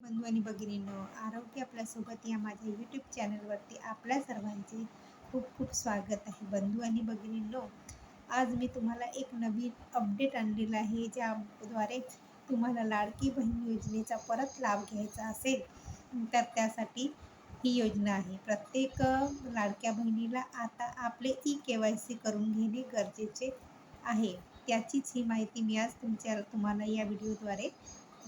बंधू आणि भगिनींनो, आरोग्य आपल्यासोबत या माझ्या यूट्यूब चॅनलवरती आपल्या सर्वांचे खूप खूप स्वागत आहे. बंधू आणि भगिनींनो, आज मी तुम्हाला एक नवीन अपडेट आणलेला आहे, ज्याद्वारे तुम्हाला लाडकी बहीण योजनेचा परत लाभ घ्यायचा असेल तर त्यासाठी ही योजना आहे. प्रत्येक लाडक्या बहिणीला आता आपले ई-के-वाय-सी करून घेणे गरजेचे आहे. त्याचीच ही माहिती मी आज तुम्हाला या व्हिडिओद्वारे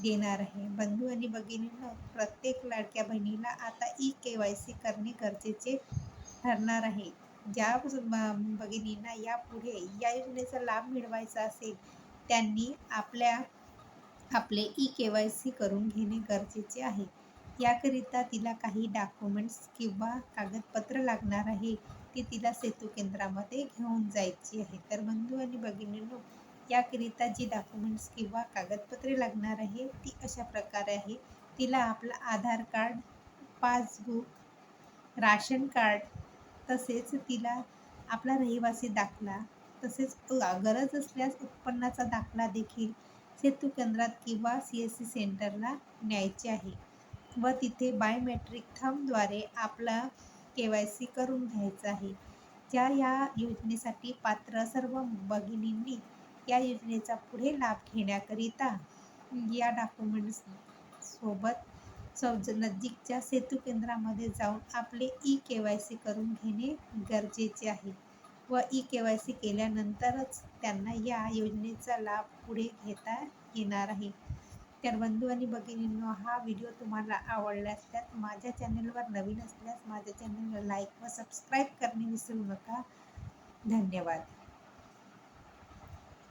देणार आहे. बंधू आणि भगिनींनो, प्रत्येक लाडक्या बहिणीला आता ई-के-वाय-सी करणे गरजेचे ठरणार आहे. ज्या भगिनींना यापुढे या योजनेचा लाभ मिळवायचा असेल, त्यांनी आपले ई-के-वाय-सी करून घेणे गरजेचे आहे. याकरिता तिला काही डॉक्युमेंट्स किंवा कागदपत्र लागणार आहे. ती तिला सेतू केंद्रामध्ये घेऊन जायची आहे. तर बंधू आणि भगिनींनो, याकरिता जी डॉक्युमेंट्स किंवा कागदपत्रे लागणार आहे ती अशा प्रकारे आहे. तिला आपलं आधार कार्ड, पासबुक, राशन कार्ड, तसेच तिला आपला रहिवासी दाखला, तसेच गरज असल्यास उत्पन्नाचा दाखला देखील सेतू केंद्रात किंवा CSC सेंटरला न्यायचे आहे व तिथे बायोमेट्रिक थंबद्वारे आपला KYC करून घ्यायचं आहे. या योजनेसाठी पात्र सर्व भगिनींनी या योजनेचा पुढे लाभ घेण्याकरिता या डॉक्युमेंट्स सोबत नजीकच्या सेतू केंद्रामध्ये जाऊन आपले ई-के-वाय-सी करून घेणे गरजेचे आहे व ई-के-वाय-सी केल्यानंतरच त्यांना या योजनेचा लाभ पुढे घेता येणार आहे. तर बंधू आणि भगिनींनो, हा व्हिडिओ तुम्हाला आवडला असल्यास, माझ्या चॅनलवर नवीन असल्यास माझ्या चॅनलला लाईक व सबस्क्राईब करणे विसरू नका. धन्यवाद.